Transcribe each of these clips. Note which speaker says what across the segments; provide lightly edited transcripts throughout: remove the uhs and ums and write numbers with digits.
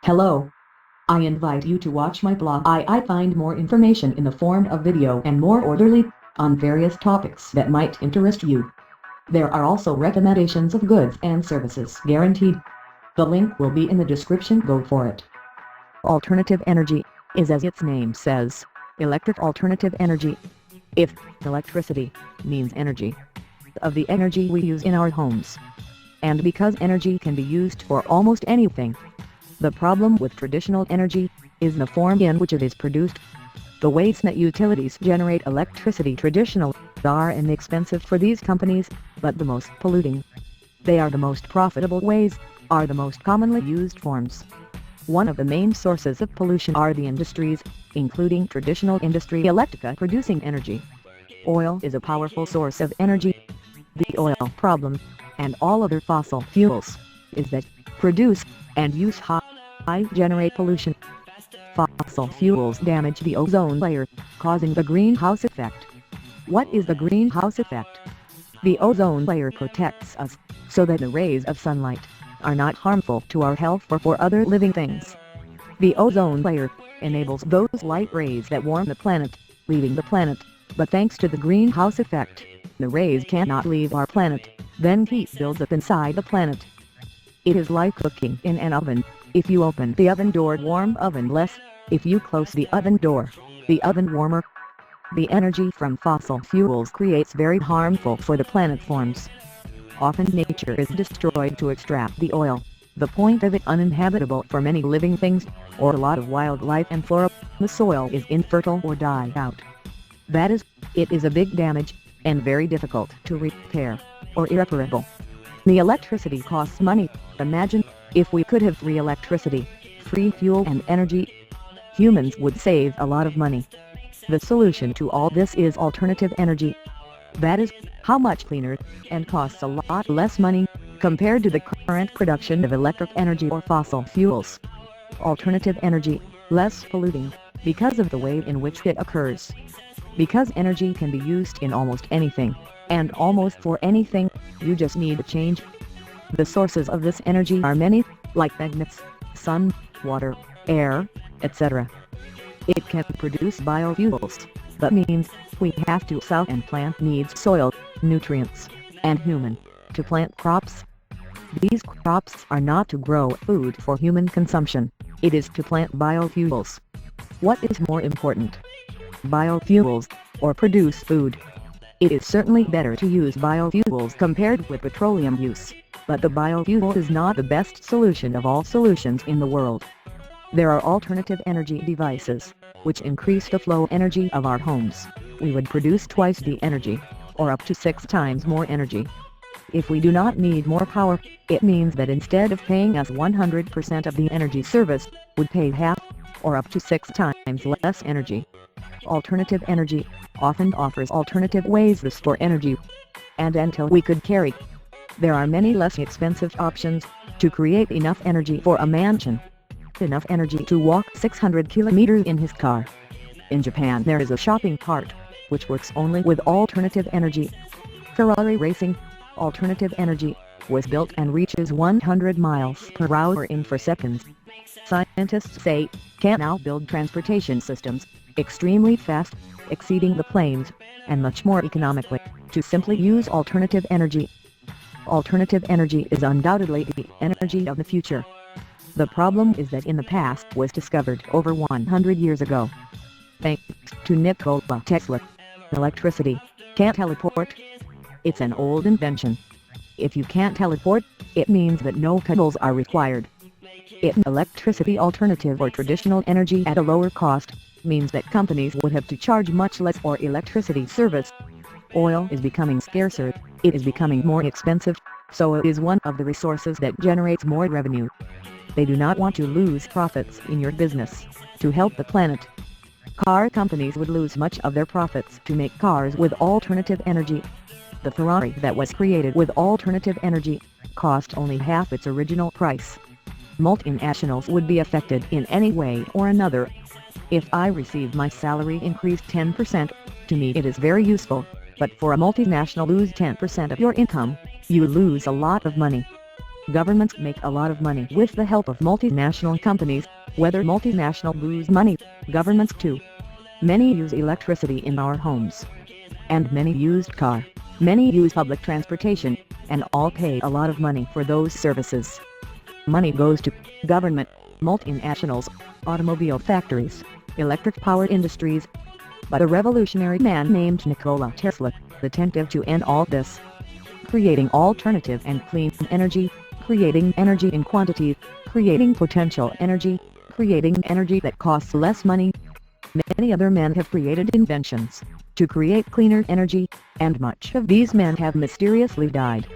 Speaker 1: Hello. I invite you to watch my blog. I find more information in the form of video and more orderly, on various topics that might interest you. There are also recommendations of goods and services guaranteed. The link will be in the description. Go for it. Alternative energy is, as its name says, electric alternative energy. If electricity means energy of the energy we use in our homes. And because energy can be used for almost anything. The problem with traditional energy is the form in which it is produced. The ways that utilities generate electricity traditionally are inexpensive for these companies, but the most polluting. They are the most profitable ways, are the most commonly used forms. One of the main sources of pollution are the industries, including traditional industry electrica producing energy. Oil is a powerful source of energy. The oil problem, and all other fossil fuels, is that produce and use high generate pollution. Fossil fuels damage the ozone layer, causing the greenhouse effect. What is the greenhouse effect? The ozone layer protects us, so that the rays of sunlight are not harmful to our health or for other living things. The ozone layer enables those light rays that warm the planet, leaving the planet, but thanks to the greenhouse effect, the rays cannot leave our planet, then heat builds up inside the planet. It is like cooking in an oven. If you open the oven door, warm oven less. If you close the oven door, the oven warmer. The energy from fossil fuels creates very harmful for the planet forms. Often nature is destroyed to extract the oil. The point of it uninhabitable for many living things, or a lot of wildlife and flora. The soil is infertile or die out. That is, it is a big damage, and very difficult to repair, or irreparable. The electricity costs money. Imagine, if we could have free electricity, free fuel and energy, humans would save a lot of money. The solution to all this is alternative energy. That is, how much cleaner, and costs a lot less money, compared to the current production of electric energy or fossil fuels. Alternative energy, less polluting, because of the way in which it occurs. Because energy can be used in almost anything, and almost for anything, you just need a change. The sources of this energy are many, like magnets, sun, water, air, etc. It can produce biofuels. That means, we have to sow, and plant needs soil, nutrients, and human, to plant crops. These crops are not to grow food for human consumption, it is to plant biofuels. What is more important? Biofuels, or produce food? It is certainly better to use biofuels compared with petroleum use, but the biofuel is not the best solution of all solutions in the world. There are alternative energy devices, which increase the flow energy of our homes. We would produce twice the energy, or up to 6 times more energy. If we do not need more power, it means that instead of paying us 100% of the energy service, would pay half, or up to 6 times less energy. Alternative energy often offers alternative ways to store energy. And until we could carry, there are many less expensive options to create enough energy for a mansion. Enough energy to walk 600 kilometers in his car. In Japan there is a shopping cart, which works only with alternative energy. Ferrari racing, alternative energy, was built and reaches 100 miles per hour in 4 seconds. Scientists say, can now build transportation systems, extremely fast, exceeding the planes, and much more economically, to simply use alternative energy. Alternative energy is undoubtedly the energy of the future. The problem is that in the past was discovered over 100 years ago. Thanks to Nicola Tesla. Electricity can't teleport. It's an old invention. If you can't teleport, it means that no cables are required. Electricity alternative or traditional energy at a lower cost, means that companies would have to charge much less for electricity service. Oil is becoming scarcer, it is becoming more expensive, so it is one of the resources that generates more revenue. They do not want to lose profits in your business, to help the planet. Car companies would lose much of their profits to make cars with alternative energy. The Ferrari that was created with alternative energy, cost only half its original price. Multinationals would be affected in any way or another. If I receive my salary increased 10%, to me it is very useful, but for a multinational lose 10% of your income, you lose a lot of money. Governments make a lot of money with the help of multinational companies. Whether multinational lose money, governments too. Many use electricity in our homes. And many use car. Many use public transportation, and all pay a lot of money for those services. Money goes to government, multinationals, automobile factories, electric power industries. But a revolutionary man named Nicola Tesla, attempted to end all this. Creating alternative and clean energy, creating energy in quantity, creating potential energy, creating energy that costs less money. Many other men have created inventions to create cleaner energy, and much of these men have mysteriously died.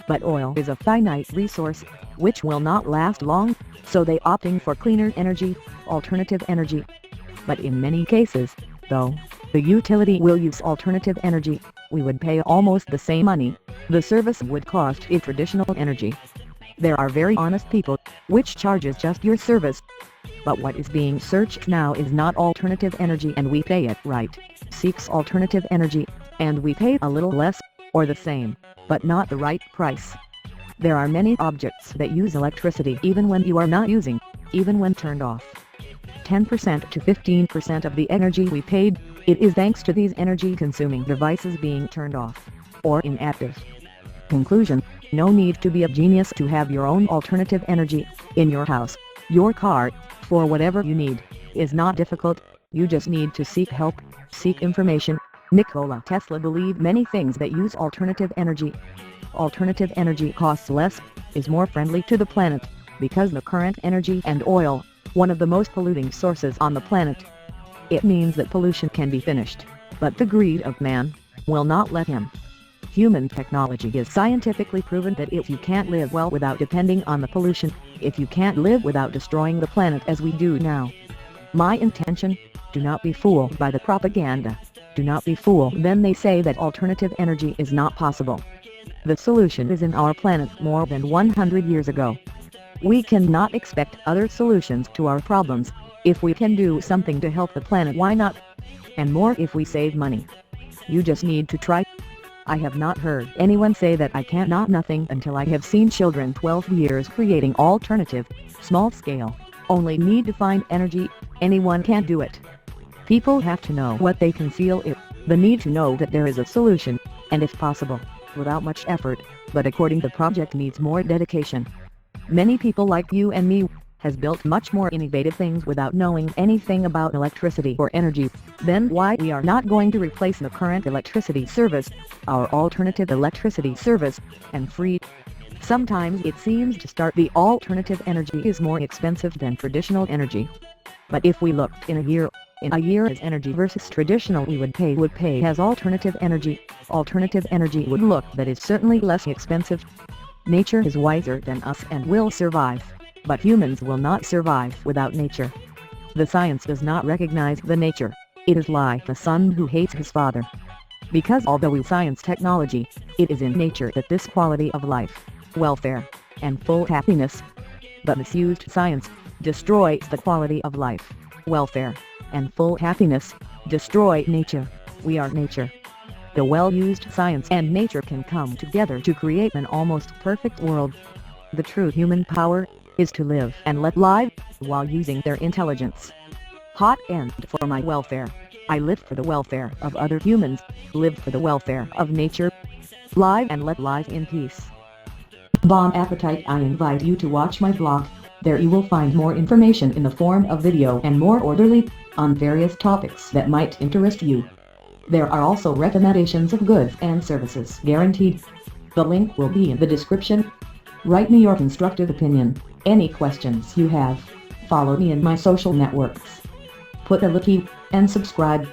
Speaker 1: But oil is a finite resource, which will not last long, so they opting for cleaner energy, alternative energy. But in many cases, though, the utility will use alternative energy, we would pay almost the same money the service would cost in traditional energy. There are very honest people, which charges just your service. But what is being searched now is not alternative energy, and we pay it right. Seeks alternative energy, and we pay a little less, or the same, but not the right price. There are many objects that use electricity even when you are not using, even when turned off. 10% to 15% of the energy we paid, it is thanks to these energy-consuming devices being turned off, or inactive. Conclusion: no need to be a genius to have your own alternative energy, in your house, your car, for whatever you need, is not difficult. You just need to seek help, seek information. Nikola Tesla believed many things that use alternative energy. Alternative energy costs less, is more friendly to the planet, because the current energy and oil, one of the most polluting sources on the planet. It means that pollution can be finished, but the greed of man will not let him. Human technology is scientifically proven that if you can't live well without depending on the pollution, if you can't live without destroying the planet as we do now. My intention: do not be fooled by the propaganda. Do not be fooled when they say that alternative energy is not possible. The solution is in our planet more than 100 years ago. We cannot expect other solutions to our problems. If we can do something to help the planet, why not? And more if we save money. You just need to try. I have not heard anyone say that I can't not nothing until I have seen children 12 years creating alternative, small scale, only need to find energy. Anyone can do it. People have to know what they can feel it, the need to know that there is a solution, and if possible, without much effort, but according the project needs more dedication. Many people like you and me has built much more innovative things without knowing anything about electricity or energy. Then why we are not going to replace the current electricity service, our alternative electricity service, and free? Sometimes it seems to start the alternative energy is more expensive than traditional energy. But if we looked in a year as energy versus traditional, we would pay as alternative energy would look that is certainly less expensive. Nature is wiser than us and will survive. But humans will not survive without nature. The science does not recognize the nature. It is like the son who hates his father. Because although we science technology, it is in nature that this quality of life, welfare, and full happiness. But misused science destroys the quality of life, welfare, and full happiness, destroy nature. We are nature. The well-used science and nature can come together to create an almost perfect world. The true human power is to live and let live, while using their intelligence. Hot end for my welfare. I live for the welfare of other humans, live for the welfare of nature. Live and let live in peace. Bon appetit! I invite you to watch my blog. There you will find more information in the form of video and more orderly, on various topics that might interest you. There are also recommendations of goods and services guaranteed. The link will be in the description. Write me your constructive opinion, any questions you have. Follow me in my social networks. Put a like and subscribe.